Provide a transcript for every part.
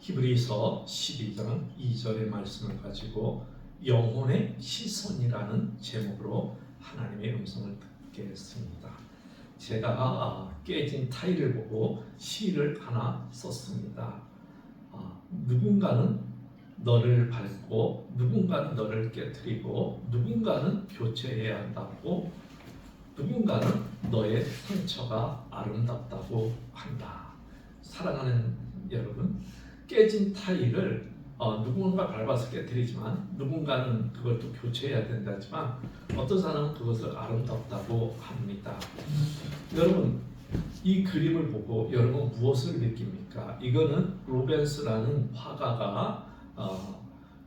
히브리서 12장 2절의 말씀을 가지고 영혼의 시선이라는 제목으로 하나님의 음성을 듣겠습니다. 제가 깨진 타일을 보고 시를 하나 썼습니다. 누군가는 너를 밟고 누군가는 너를 깨뜨리고 누군가는 교체해야 한다고, 누군가는 너의 상처가 아름답다고 한다. 사랑하는 여러분, 깨진 타일을 누군가 밟아서 깨뜨리지만 누군가는 그걸 또 교체해야 된다지만 어떤 사람은 그것을 아름답다고 합니다. 여러분, 이 그림을 보고 여러분 무엇을 느낍니까? 이거는 루벤스라는 화가가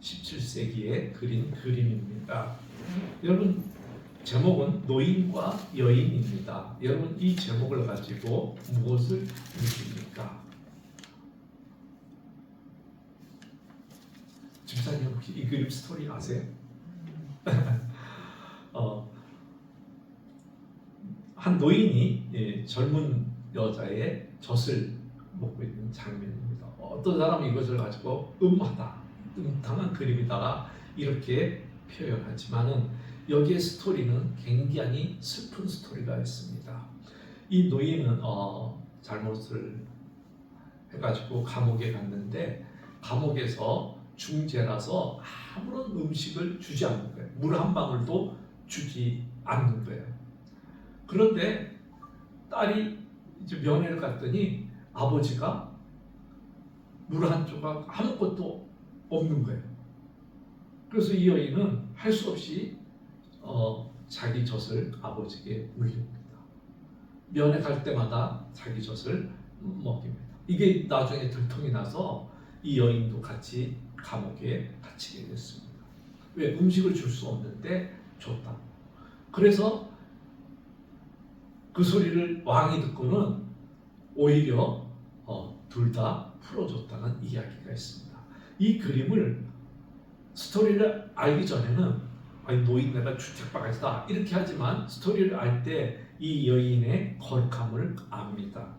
17세기에 그린 그림입니다. 여러분, 제목은 노인과 여인입니다. 여러분, 이 제목을 가지고 무엇을 느낍니까? 집사님 혹시 이 그림 스토리 아세요? 한 노인이 젊은 여자의 젖을 먹고 있는 장면입니다. 어떤 사람은 이것을 가지고 음탕한 그림이다가 이렇게 표현하지만은 여기에 스토리는 굉장히 슬픈 스토리가 있습니다. 이 노인은 잘못을 해가지고 감옥에 갔는데 감옥에서 중재라서 아무런 음식을 주지 않는 거예요. 물 한 방울도 주지 않는 거예요. 그런데 딸이 이제 면회를 갔더니 아버지가 물 한 조각 아무것도 없는 거예요. 그래서 이 여인은 할 수 없이 자기 젖을 아버지에게 물립니다. 면회 갈 때마다 자기 젖을 먹입니다. 이게 나중에 들통이 나서 이 여인도 같이 감옥에 갇히게 됐습니다. 왜? 음식을 줄 수 없는데 줬다. 그래서 그 소리를 왕이 듣고는 오히려 둘 다 풀어줬다는 이야기가 있습니다. 이 그림을 스토리를 알기 전에는 노인네가 주택방에서다 이렇게 하지만 스토리를 알 때 이 여인의 거룩함을 압니다.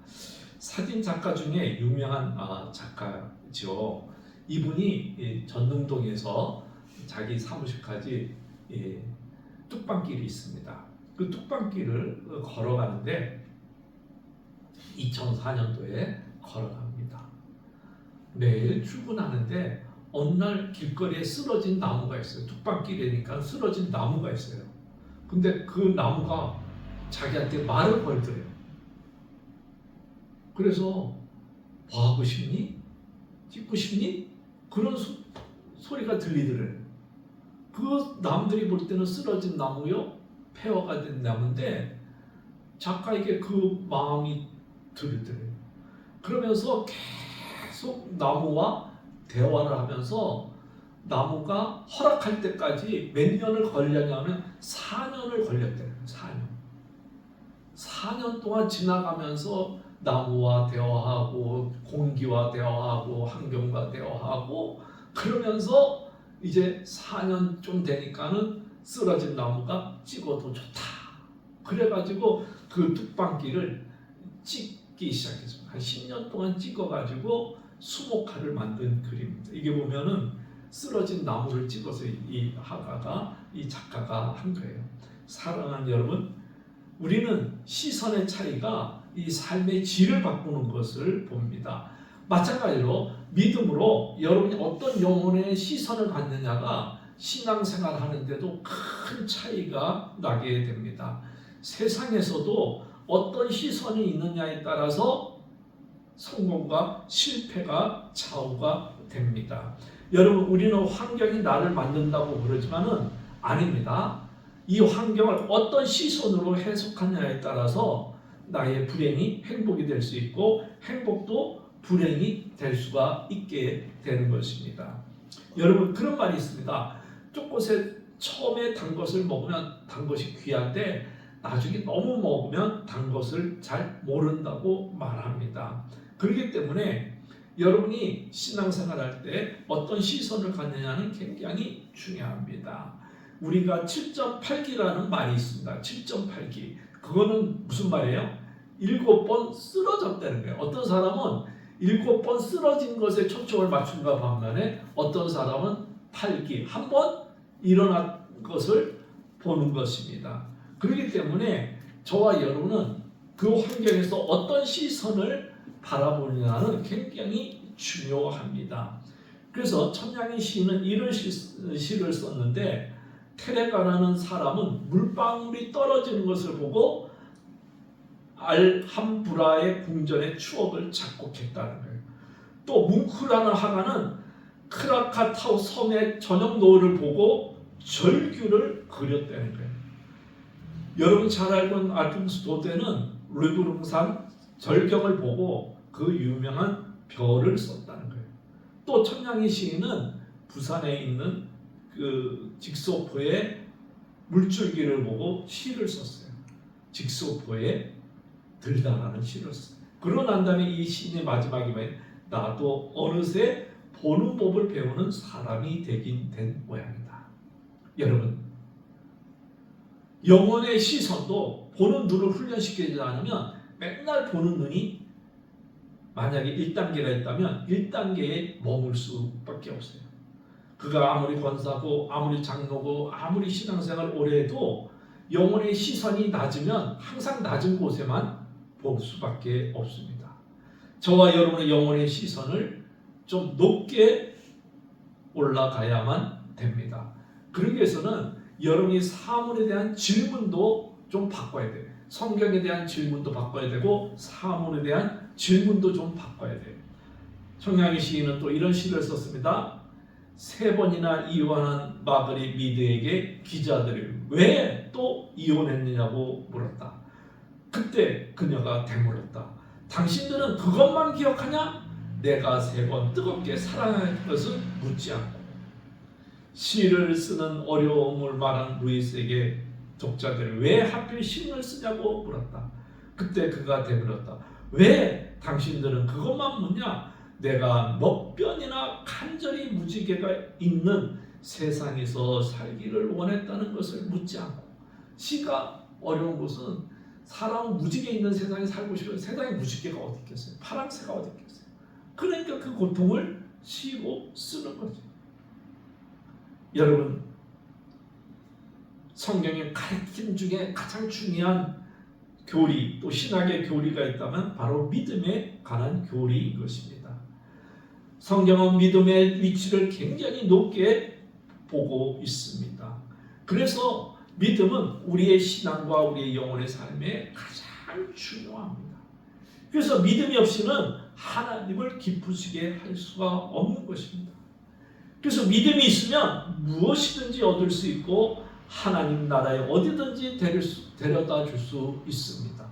사진 작가 중에 유명한 작가죠. 이분이 전릉동에서 자기 사무실까지 뚝방길이 있습니다. 그 뚝방길을 걸어가는데 2004년도에 걸어갑니다. 매일 출근하는데 어느 날 길거리에 쓰러진 나무가 있어요. 뚝방길이니까 쓰러진 나무가 있어요. 근데 그 나무가 자기한테 말을 걸더래요. 그래서 뭐 하고 싶니? 찍고 싶니? 그런 소리가 들리더래요. 그 남들이 볼 때는 쓰러진 나무요, 폐허가 된 나무인데 작가에게 그 마음이 들더래요. 그러면서 계속 나무와 대화를 하면서 나무가 허락할 때까지 몇 년을 걸렸냐면 4년을 걸렸대요. 4년 동안 지나가면서 나무와 대화하고 공기와 대화하고 환경과 대화하고 그러면서 이제 4년 좀 되니까는 쓰러진 나무가 찍어도 좋다. 그래가지고 그 뚝방길을 찍기 시작했습니다. 한 10년 동안 찍어가지고 수목화를 만든 그림입니다. 이게 보면은 쓰러진 나무를 찍어서 이 화가가, 이 작가가 한 거예요. 사랑하는 여러분, 우리는 시선의 차이가 이 삶의 질을 바꾸는 것을 봅니다. 마찬가지로 믿음으로 여러분이 어떤 영혼의 시선을 갖느냐가 신앙생활 하는데도 큰 차이가 나게 됩니다. 세상에서도 어떤 시선이 있느냐에 따라서 성공과 실패가 좌우가 됩니다. 여러분, 우리는 환경이 나를 만든다고 그러지만은 아닙니다. 이 환경을 어떤 시선으로 해석하느냐에 따라서 나의 불행이 행복이 될 수 있고 행복도 불행이 될 수가 있게 되는 것입니다. 여러분, 그런 말이 있습니다. 쫓곳에 처음에 단 것을 먹으면 단 것이 귀한데 나중에 너무 먹으면 단 것을 잘 모른다고 말합니다. 그렇기 때문에 여러분이 신앙생활 할 때 어떤 시선을 갖느냐는 굉장히 중요합니다. 우리가 7.8기라는 말이 있습니다. 7.8기. 그거는 무슨 말이에요? 7번 쓰러졌다는 거예요. 어떤 사람은 7번 쓰러진 것에 초점을 맞춘가 반면에 어떤 사람은 팔기 한 번 일어난 것을 보는 것입니다. 그렇기 때문에 저와 여러분은 그 환경에서 어떤 시선을 바라보느냐는 굉장히 중요합니다. 그래서 천냥이 시인은 이런 시를 썼는데, 테레가라는 사람은 물방울이 떨어지는 것을 보고 알함브라의 궁전의 추억을 작곡했다는 거예요. 또 뭉크라는 화가는 크라카타우 섬의 저녁 노을을 보고 절규를 그렸다는 거예요. 여러분 잘 알고 알프스 도데는 르브르산 절경을 보고 그 유명한 별을 썼다는 거예요. 또 천냥이 시인은 부산에 있는 그 직소포의 물줄기를 보고 시를 썼어요. 직소포에 들다라는 시를 썼어요. 그러고 난 다음에 이 시인의 마지막이 뭐예요? 나도 어느새 보는 법을 배우는 사람이 되긴 된 모양이다. 여러분, 영혼의 시선도 보는 눈을 훈련시키지 않으면 맨날 보는 눈이 만약에 1단계가 있다면 1단계에 머물 수밖에 없어요. 그가 아무리 권사고 아무리 장로고 아무리 신앙생활 오래 해도 영혼의 시선이 낮으면 항상 낮은 곳에만 볼 수밖에 없습니다. 저와 여러분의 영혼의 시선을 좀 높게 올라가야만 됩니다. 그러기 위해서는 여러분이 사물에 대한 질문도 좀 바꿔야 돼요. 성경에 대한 질문도 바꿔야 되고 사물에 대한 질문도 좀 바꿔야 돼요. 천냥이 시인은 또 이런 시를 썼습니다. 3번이나 이혼한 마그리 미드에게 기자들이 왜 또 이혼했느냐고 물었다. 그때 그녀가 되물었다. 당신들은 그것만 기억하냐? 내가 3번 뜨겁게 사랑할 것을 묻지 않고. 시를 쓰는 어려움을 말한 루이스에게 독자들이 왜 하필 시를 쓰냐고 물었다. 그때 그가 되물었다. 왜 당신들은 그것만 묻냐? 내가 몇 번이나 간절히 무지개가 있는 세상에서 살기를 원했다는 것을 묻지 않고. 시가 어려운 것은 사람은 무지개 있는 세상에 살고 싶어요. 세상에 무지개가 어디 있겠어요? 파랑새가 어디 있겠어요? 그러니까 그 고통을 시로 쓰는 거죠. 여러분, 성경의 가르침 중에 가장 중요한 교리, 또 신학의 교리가 있다면 바로 믿음에 관한 교리인 것입니다. 성경은 믿음의 위치를 굉장히 높게 보고 있습니다. 그래서 믿음은 우리의 신앙과 우리의 영혼의 삶에 가장 중요합니다. 그래서 믿음이 없이는 하나님을 기쁘시게 할 수가 없는 것입니다. 그래서 믿음이 있으면 무엇이든지 얻을 수 있고 하나님 나라에 어디든지 데려다 줄 수 있습니다.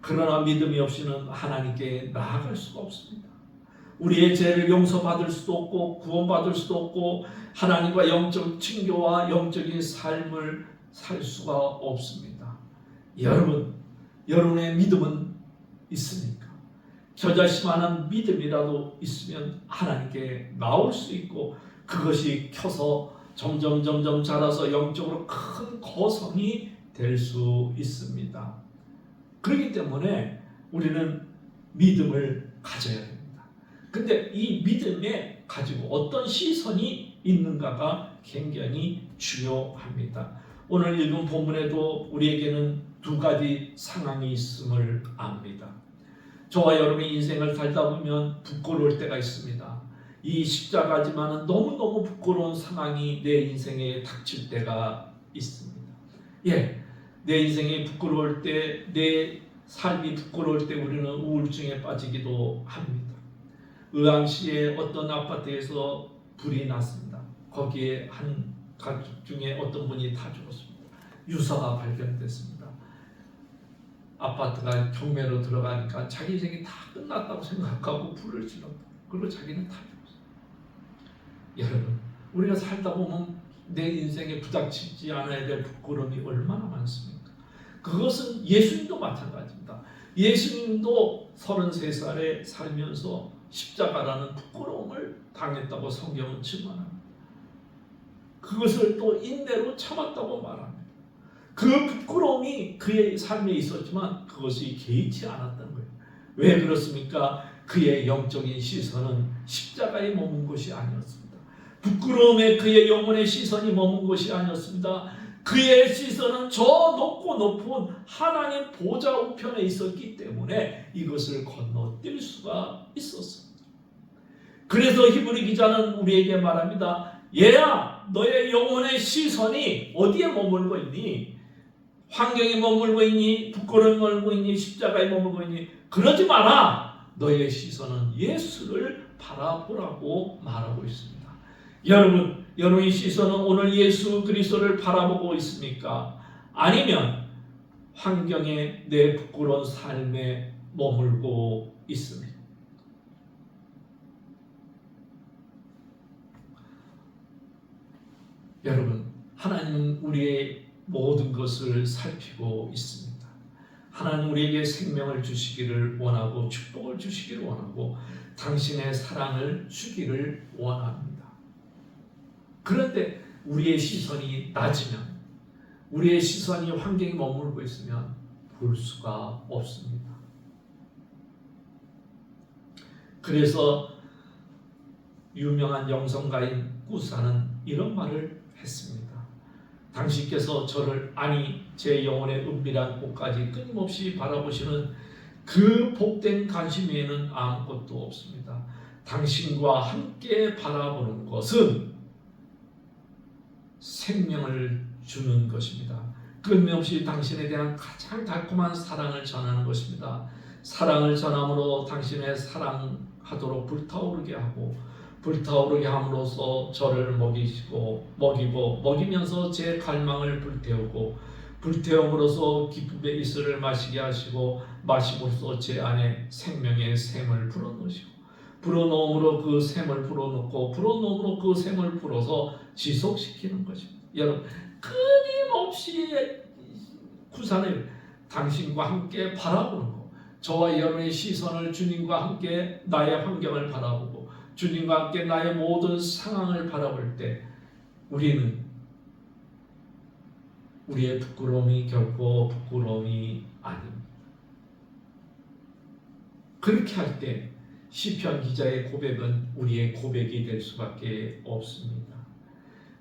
그러나 믿음이 없이는 하나님께 나아갈 수가 없습니다. 우리의 죄를 용서받을 수도 없고 구원받을 수도 없고 하나님과 영적 친교와 영적인 삶을 살 수가 없습니다. 여러분의 믿음은 있습니까? 겨자씨만한 믿음이라도 있으면 하나님께 나올 수 있고 그것이 켜서 점점 자라서 영적으로 큰 거성이 될 수 있습니다. 그렇기 때문에 우리는 믿음을 가져야 됩니다. 근데 이 믿음에 가지고 어떤 시선이 있는가가 굉장히 중요합니다. 오늘 읽은 본문에도 우리에게는 2가지 상황이 있음을 압니다. 저와 여러분의 인생을 살다 보면 부끄러울 때가 있습니다. 이 십자가지만은 너무너무 부끄러운 상황이 내 인생에 닥칠 때가 있습니다. 내 인생이 부끄러울 때, 내 삶이 부끄러울 때 우리는 우울증에 빠지기도 합니다. 의왕시의 어떤 아파트에서 불이 났습니다. 거기에 한 가족 중에 어떤 분이 다 죽었습니다. 유서가 발견됐습니다. 아파트가 경매로 들어가니까 자기 인생이 다 끝났다고 생각하고 불을 질렀다. 그리고 자기는 다 죽었어요. 여러분, 우리가 살다 보면 내 인생에 부닥치지 않아야 될 부끄러움이 얼마나 많습니까? 그것은 예수님도 마찬가지입니다. 예수님도 33살에 살면서 십자가라는 부끄러움을 당했다고 성경은 증언합니다. 그것을 또 인내로 참았다고 말합니다. 그 부끄러움이 그의 삶에 있었지만 그것이 개의치 않았던 거예요. 왜 그렇습니까? 그의 영적인 시선은 십자가에 머문 것이 아니었습니다. 부끄러움에 그의 영혼의 시선이 머문 것이 아니었습니다. 그의 시선은 저 높고 높은 하나님 보좌 우편에 있었기 때문에 이것을 건너뛸 수가 있었습니다. 그래서 히브리 기자는 우리에게 말합니다. 얘야, 너의 영혼의 시선이 어디에 머물고 있니? 환경에 머물고 있니? 부끄러움에 머물고 있니? 십자가에 머물고 있니? 그러지 마라. 너의 시선은 예수를 바라보라고 말하고 있습니다. 여러분, 여러분의 시선은 오늘 예수 그리스도를 바라보고 있습니까? 아니면 환경에 내 부끄러운 삶에 머물고 있습니까? 여러분, 하나님은 우리의 모든 것을 살피고 있습니다. 하나님 우리에게 생명을 주시기를 원하고 축복을 주시기를 원하고 당신의 사랑을 주기를 원합니다. 그런데 우리의 시선이 낮으면, 우리의 시선이 환경에 머물고 있으면 볼 수가 없습니다. 그래서 유명한 영성가인 꾸사는 이런 말을 했습니다. 당신께서 저를 아니 제 영혼의 은밀한 곳까지 끊임없이 바라보시는 그 복된 관심 외에는 아무것도 없습니다. 당신과 함께 바라보는 것은 생명을 주는 것입니다. 끊임없이 당신에 대한 가장 달콤한 사랑을 전하는 것입니다. 사랑을 전함으로 당신의 사랑하도록 불타오르게 하고 불타오르게 함으로써 저를 먹이면서 제 갈망을 불태우고 불태움으로써 기쁨의 이슬을 마시게 하시고 마심으로써 제 안에 생명의 샘을 불어넣으시고 불어넣음으로 그 샘을 불어넣고 불어넣음으로 그 샘을 불어서 지속시키는 것입니다. 여러분, 끊임없이 구산을 당신과 함께 바라보는 것, 저와 여러분의 시선을 주님과 함께 나의 환경을 바라보고 주님과 함께 나의 모든 상황을 바라볼 때 우리는 우리의 부끄러움이 결코 부끄러움이 아닙니다. 그렇게 할 때 시편 기자의 고백은 우리의 고백이 될 수밖에 없습니다.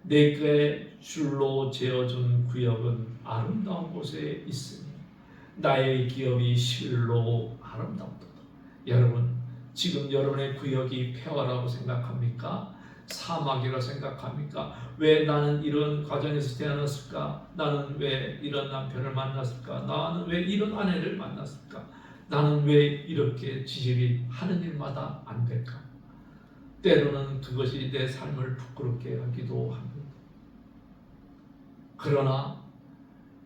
내게 줄로 재어준 구역은 아름다운 곳에 있으니 나의 기업이 실로 아름답도다. 여러분, 지금 여러분의 구역이 폐허라고 생각합니까? 사막이라고 생각합니까? 왜 나는 이런 가정에서 태어났을까? 나는 왜 이런 남편을 만났을까? 나는 왜 이런 아내를 만났을까? 나는 왜 이렇게 지질이 하는 일마다 안 될까? 때로는 그것이 내 삶을 부끄럽게 하기도 합니다. 그러나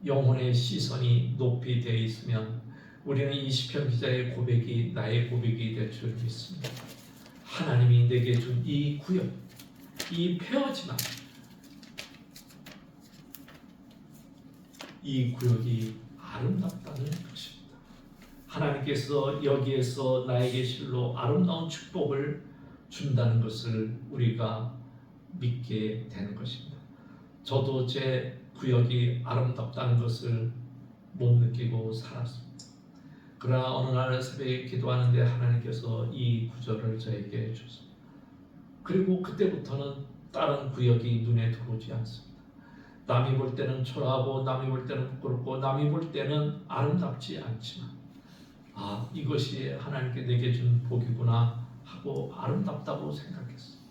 영혼의 시선이 높이 되어 있으면 우리는 이 시편 기자의 고백이 나의 고백이 될 줄 믿습니다. 하나님이 내게 준 이 구역, 이 폐허지만 이 구역이 아름답다는 것입니다. 하나님께서 여기에서 나에게 실로 아름다운 축복을 준다는 것을 우리가 믿게 되는 것입니다. 저도 제 구역이 아름답다는 것을 못 느끼고 살았습니다. 그러나 어느 날 새벽에 기도하는데 하나님께서 이 구절을 저에게 주셨습니다. 그리고 그때부터는 다른 구역이 눈에 들어오지 않습니다. 남이 볼 때는 초라하고 남이 볼 때는 부끄럽고 남이 볼 때는 아름답지 않지만 이것이 하나님께 내게 준 복이구나 하고 아름답다고 생각했습니다.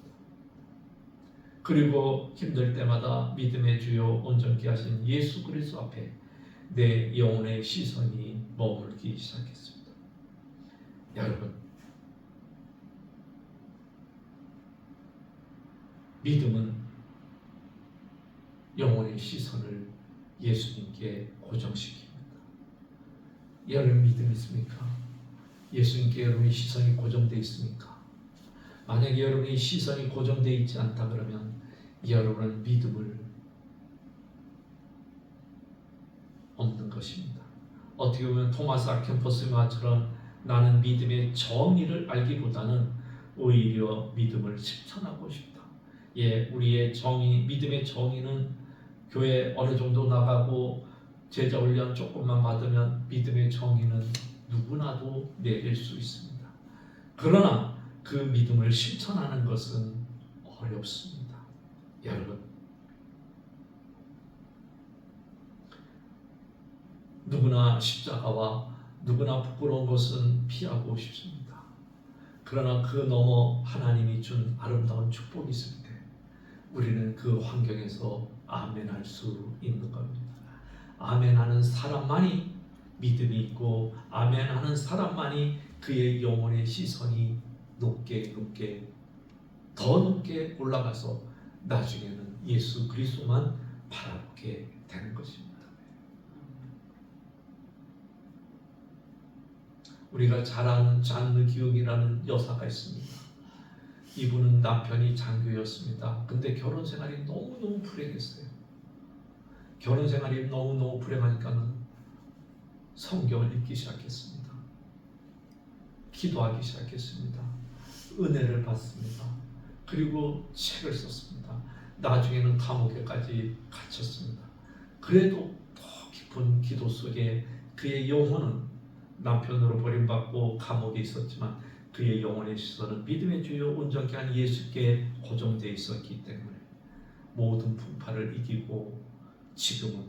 그리고 힘들 때마다 믿음의 주요 온전케 하신 예수 그리스도 앞에 내 영혼의 시선이 머물기 시작했습니다. 여러분, 믿음은 영혼의 시선을 예수님께 고정시킵니다. 여러분 믿음 있습니까? 예수님께 여러분의 시선이 고정되어 있습니까? 만약에 여러분의 시선이 고정되어 있지 않다 그러면 여러분은 믿음을 없는 것입니다. 어떻게 보면 토마스 아퀴나스의 말처럼 나는 믿음의 정의를 알기보다는 오히려 믿음을 실천하고 싶다. 우리의 정의, 믿음의 정의는 교회 어느 정도 나가고 제자 훈련 조금만 받으면 믿음의 정의는 누구나도 내릴 수 있습니다. 그러나 그 믿음을 실천하는 것은 어렵습니다. 여러분, 누구나 십자가와 누구나 부끄러운 것은 피하고 싶습니다. 그러나 그 너머 하나님이 준 아름다운 축복이 있을 때 우리는 그 환경에서 아멘할 수 있는 겁니다. 아멘하는 사람만이 믿음이 있고, 아멘하는 사람만이 그의 영혼의 시선이 높게 더 높게 올라가서 나중에는 예수 그리스도만 바라보게 되는 것입니다. 우리가 잘 아는 잔느 기욱이라는 여사가 있습니다. 이분은 남편이 장교였습니다. 근데 결혼 생활이 너무너무 불행했어요. 결혼 생활이 너무너무 불행하니까는 성경을 읽기 시작했습니다. 기도하기 시작했습니다. 은혜를 받습니다. 그리고 책을 썼습니다. 나중에는 감옥에까지 갇혔습니다. 그래도 더 깊은 기도 속에 그의 영혼은 남편으로 버림받고 감옥에 있었지만 그의 영혼의 시선은 믿음의 주요 온전케 한 예수께 고정되어 있었기 때문에 모든 풍파를 이기고 지금은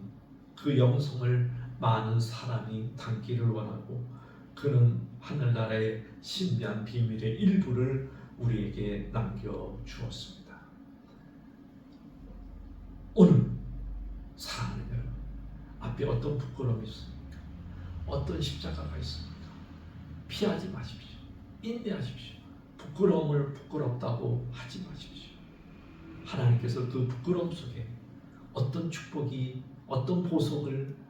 그 영성을 많은 사람이 담기를 원하고, 그는 하늘나라의 신비한 비밀의 일부를 우리에게 남겨주었습니다. 오늘 사랑하는 여러분, 앞에 어떤 부끄러움이 있습니까? 어떤 십자가가 있습니까? 피하지 마십시오. 인내하십시오. 부끄러움을 부끄럽다고 하지 마십시오. 하나님께서 그 부끄러움 속에 어떤 축복이, 어떤 보석을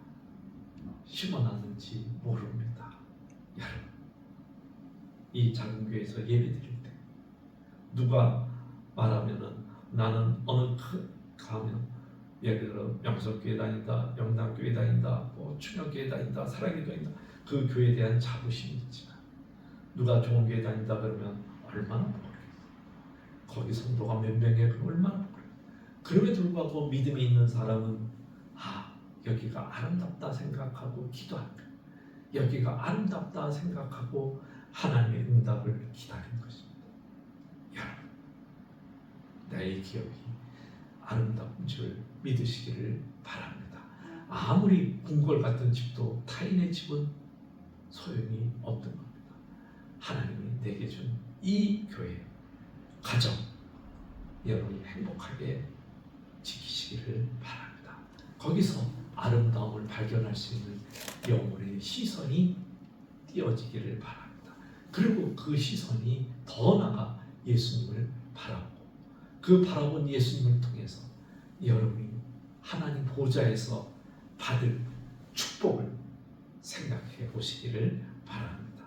심어놨는지 모릅니다. 여러분, 이 작은 교회에서 예배드릴 때 누가 말하면은 나는 어느 가면, 예를 들어 명성교회 다닌다, 영남교회 다닌다, 충영교회 다닌다, 사랑교회 다닌다, 그 교회에 대한 자부심이 있지만 누가 좋은 교회 다닌다 그러면 얼마나 부끄러워요. 거기 성도가 몇 명이에요? 얼마나 부끄러워요. 그럼에도 불구하고 믿음이 있는 사람은 여기가 아름답다 생각하고 기도합니다. 여기가 아름답다 생각하고 하나님의 응답을 기다리는 것입니다. 여러분, 나의 기업이 아름다운 줄 믿으시기를 바랍니다. 아무리 궁궐 같은 집도 타인의 집은 소용이 없는 겁니다. 하나님이 내게 준 이 교회, 가정, 여러분이 행복하게 지키시기를 바랍니다. 거기서 아름다움을 발견할 수 있는 영혼의 시선이 띄어지기를 바랍니다. 그리고 그 시선이 더 나아가 예수님을 바라보고, 그 바라본 예수님을 통해서 여러분이 하나님 보좌에서 받을 축복을 생각해 보시기를 바랍니다.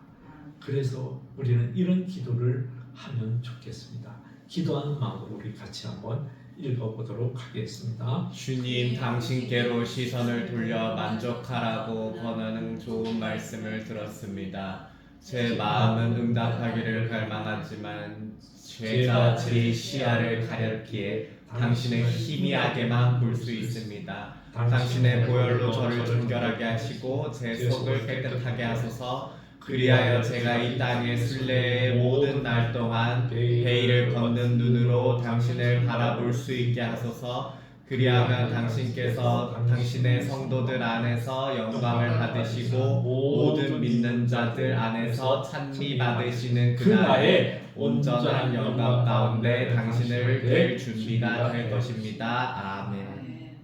그래서 우리는 이런 기도를 하면 좋겠습니다. 기도하는 마음으로 우리 같이 한번 읽어보도록 하겠습니다. 주님, 당신께로 시선을 돌려 만족하라고 권하는 좋은 말씀을 들었습니다. 제 마음은 응답하기를 갈망하지만 죄가 제 시야를 가렸기에 당신의 희미하게만 볼 수 있습니다. 당신의 보혈로 저를 정결하게 하시고 제 속을 깨끗하게 하소서. 그리하여 제가 이 땅의 순례의 모든 날 동안 베일을 걷는 눈으로 당신을 바라볼 수 있게 하소서. 그리하면 당신께서 당신의 성도들 안에서 영광을 받으시고 모든 믿는 자들 안에서 찬미 받으시는 그날의 온전한 영광 가운데 당신을 뵐 준비가 될 것입니다. 아멘.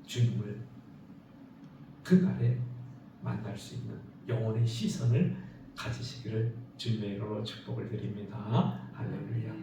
주님을 그날에 만날 수 있는 영혼의 시선을 가지시기를 주님의 이름으로 축복을 드립니다. 할렐루야.